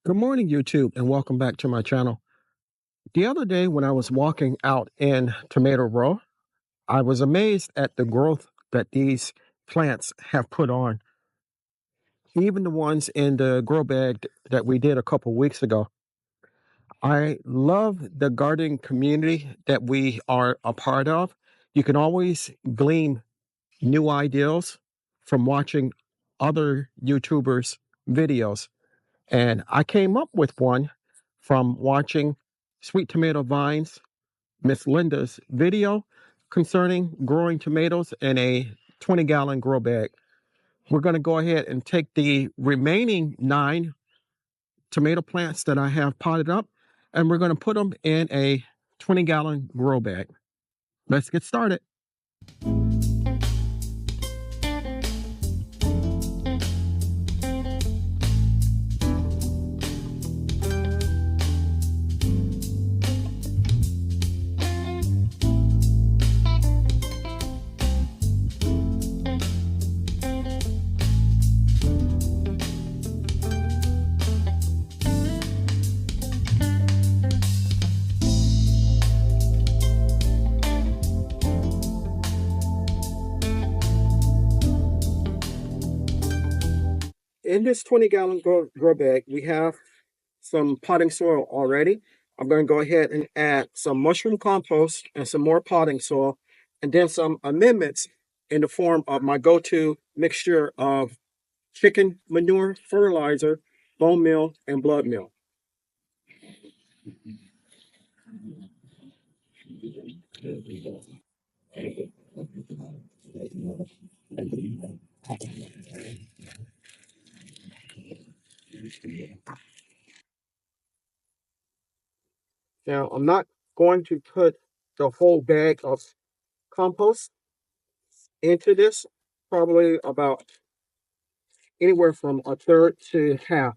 Good morning, YouTube, and welcome back to my channel. The other day when I was walking out in Tomato Row, I was amazed at the growth that these plants have put on, even the ones in the grow bag that we did a couple weeks ago. I love the gardening community that we are a part of. You can always glean new ideas from watching other YouTubers' videos. And I came up with one from watching Sweet Tomato Vines, Miss Linda's video concerning growing tomatoes in a 20-gallon grow bag. We're going to go ahead and take the remaining 9 tomato plants that I have potted up, and we're going to put them in a 20-gallon grow bag. Let's get started. In this 20-gallon grow bag, we have some potting soil already. I'm going to go ahead and add some mushroom compost and some more potting soil, and then some amendments in the form of my go-to mixture of chicken manure, fertilizer, bone meal, and blood meal. Now, I'm not going to put the whole bag of compost into this, probably about anywhere from a third to half.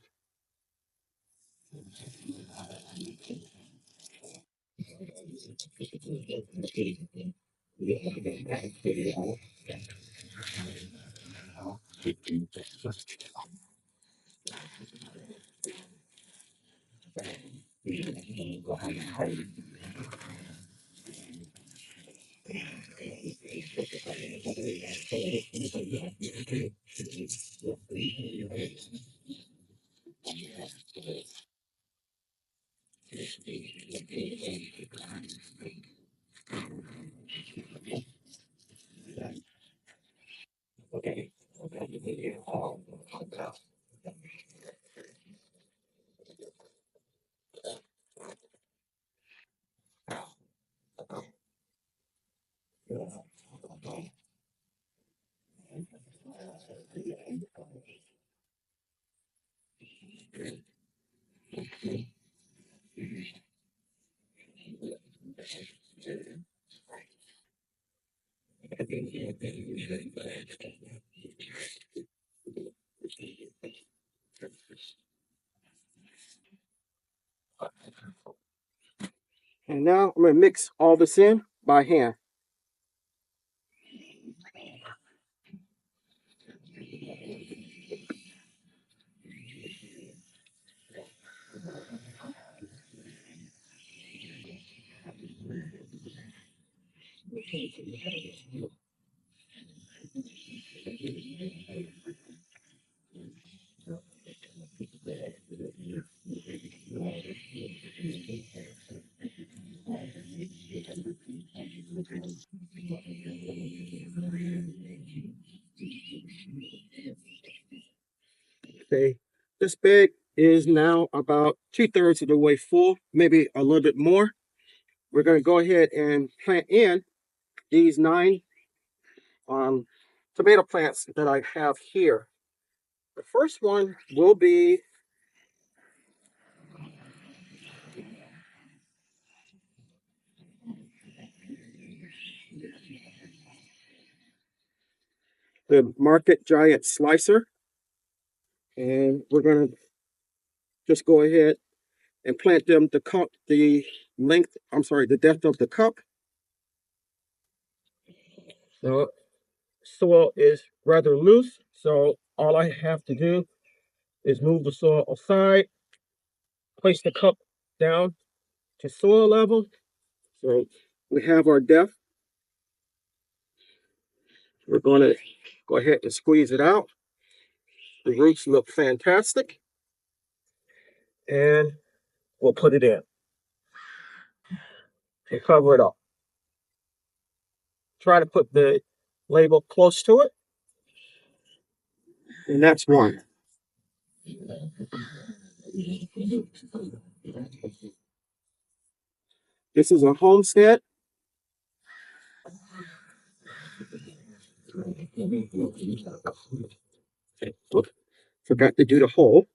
And now I'm going to mix all this in by hand. Okay, this bag is now about 2/3 of the way full, maybe a little bit more. We're going to go ahead and plant in these 9 tomato plants that I have here. The first one will be the Market Giant Slicer, and we're going to just go ahead and plant them the depth of the cup. So soil is rather loose, so all I have to do is move the soil aside place the cup down to soil level. So we have our depth. We're going to go ahead and squeeze it out. The roots look fantastic. And we'll put it in and cover it up. Try to put the label close to it. And that's one. This is a homestead. Oops, forgot to do the hole.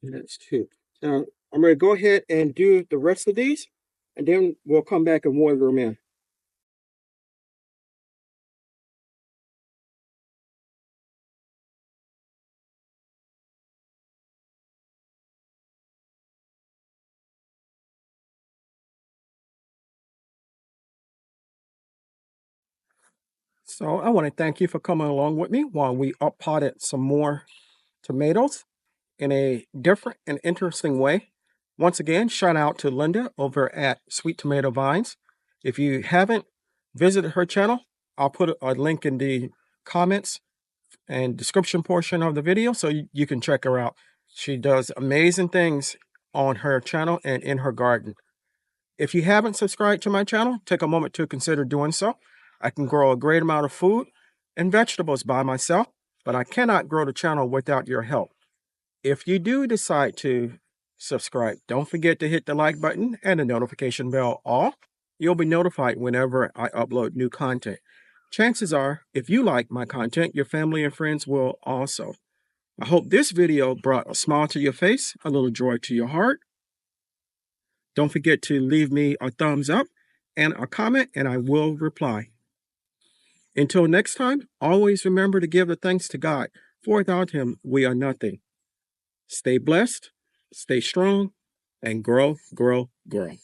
That's two. Now, I'm going to go ahead and do the rest of these, and then we'll come back and water them in. So I want to thank you for coming along with me while we up potted some more tomatoes in a different and interesting way. Once again, shout out to Linda over at Sweet Tomato Vines. If you haven't visited her channel, I'll put a link in the comments and description portion of the video so you can check her out. She does amazing things on her channel and in her garden. If you haven't subscribed to my channel, take a moment to consider doing so. I can grow a great amount of food and vegetables by myself, but I cannot grow the channel without your help. If you do decide to subscribe, don't forget to hit the like button and the notification bell all. You'll be notified whenever I upload new content. Chances are, if you like my content, your family and friends will also. I hope this video brought a smile to your face, a little joy to your heart. Don't forget to leave me a thumbs up and a comment, and I will reply. Until next time, always remember to give the thanks to God, for without Him, we are nothing. Stay blessed, stay strong, and grow, grow, grow.